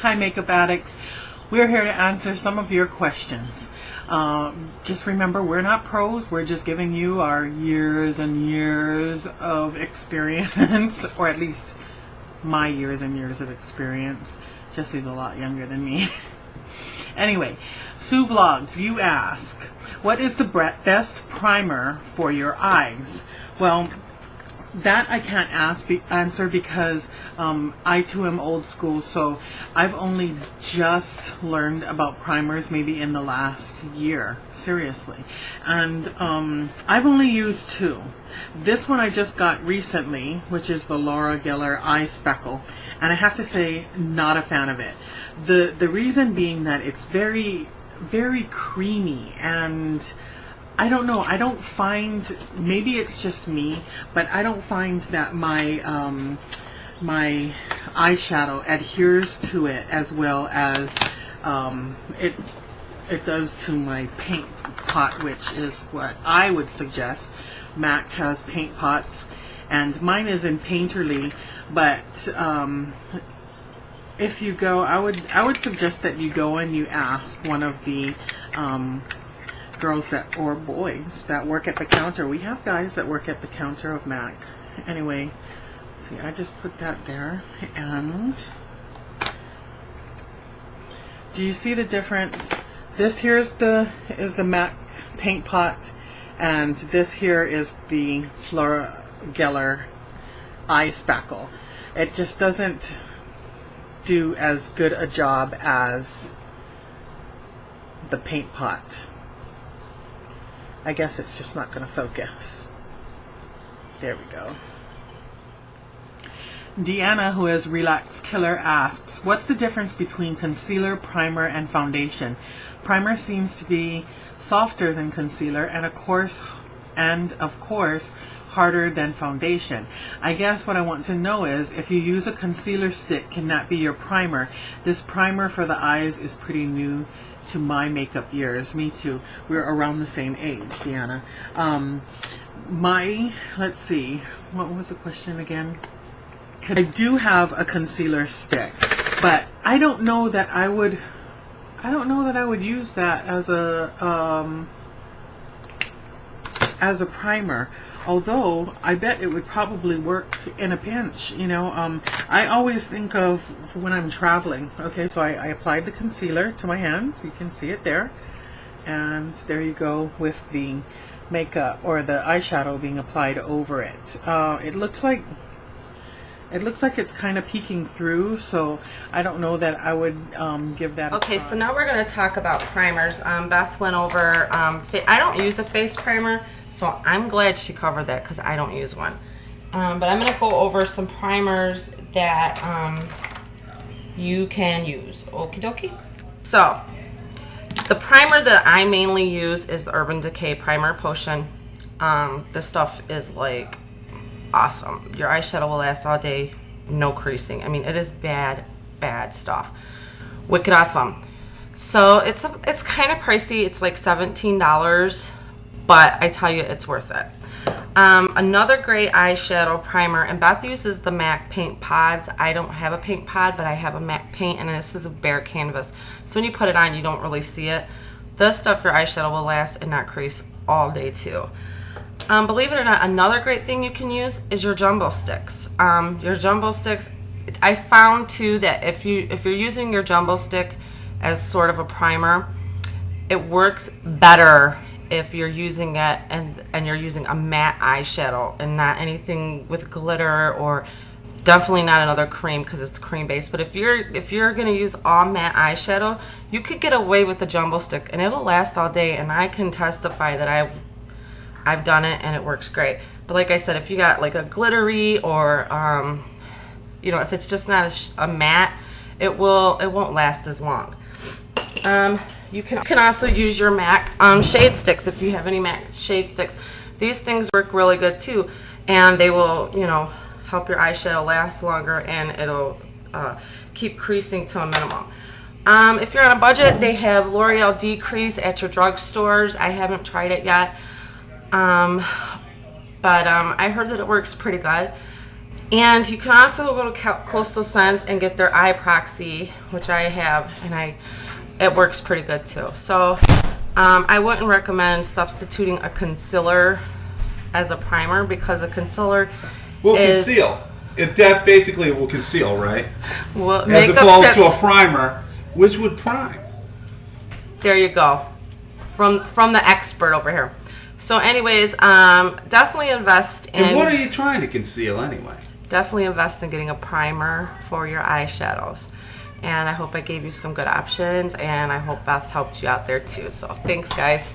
Hi, makeup addicts. We're here to answer some of your questions. Just remember, we're not pros. We're just giving you our years and years of experience, or at least my years and years of experience. Jesse's a lot younger than me. Anyway, Sue Vlogs, you ask, what is the best primer for your eyes? Well, that I can't answer because I too am old school, so I've only just learned about primers maybe in the last year, seriously. And I've only used two. This one I just got recently, which is the Laura Geller Eye Speckle, and I have to say, not a fan of it. The reason being that it's very, very creamy, and I don't know, I don't find, maybe it's just me, but I don't find that my my eyeshadow adheres to it as well as it does to my paint pot, which is what I would suggest. MAC has paint pots, and mine is in Painterly, but if you go, I would suggest that you go and you ask one of the girls that, or boys that work at the counter. We have guys that work at the counter of MAC. Anyway, see, I just put that there, and do you see the difference? This here is the MAC paint pot, and this here is the Laura Geller Eye Speckle. It just doesn't do as good a job as the paint pot. I guess it's just not going to focus. There we go. Deanna, who is Relax Killer, asks, what's the difference between concealer, primer, and foundation? Primer seems to be softer than concealer, and of course, harder than foundation. I guess what I want to know is, if you use a concealer stick, can that be your primer? This primer for the eyes is pretty new to my makeup years. Me too. We're around the same age, Deanna. Let's see, what was the question again? I do have a concealer stick, but I don't know that I would use that as a primer. Although I bet it would probably work in a pinch, you know. I always think of when I'm traveling. Okay, so I applied the concealer to my hands. You can see it there, and there you go with the makeup or the eyeshadow being applied over it. It looks like it's kind of peeking through, so I don't know that I would give that a Okay, try. so now we're going to talk about primers. Beth went over, I don't use a face primer, so I'm glad she covered that because I don't use one. But I'm going to go over some primers that you can use. Okie dokie. So, the primer that I mainly use is the Urban Decay Primer Potion. This stuff is like awesome. Your eyeshadow will last all day, no creasing. I mean, it is bad stuff. Wicked awesome. So it's kind of pricey. It's like $17, but I tell you, it's worth it. Another great eyeshadow primer, and Beth uses the MAC paint pods. I don't have a paint pod, but I have a MAC paint, and this is a bare canvas. So when you put it on, you don't really see it. This stuff, your eyeshadow will last and not crease all day too. Believe it or not, another great thing you can use is your jumbo sticks. Your jumbo sticks, I found too that if you're using your jumbo stick as sort of a primer, it works better if you're using it and you're using a matte eyeshadow and not anything with glitter, or definitely not another cream because it's cream based. But if you're gonna use all matte eyeshadow, you could get away with the jumbo stick and it'll last all day, and I can testify that I've done it and it works great. But like I said, if you got like a glittery or you know, if it's just not a matte, it won't last as long. You can also use your MAC shade sticks if you have any MAC shade sticks. These things work really good too, and they will, you know, help your eyeshadow last longer, and it'll keep creasing to a minimum. If you're on a budget, they have L'Oreal Decrease at your drugstores. I haven't tried it yet. But I heard that it works pretty good. And you can also go to Coastal Scents and get their eye proxy, which I have, and it works pretty good too. So I wouldn't recommend substituting a concealer as a primer, because a concealer will is conceal. That basically will conceal, right? Well, As makeup opposed tips. to a primer, which would prime. There you go, from the expert over here. So, anyways, definitely invest in. And what are you trying to conceal anyway? Definitely invest in getting a primer for your eyeshadows. And I hope I gave you some good options, and I hope Beth helped you out there too. So, thanks, guys.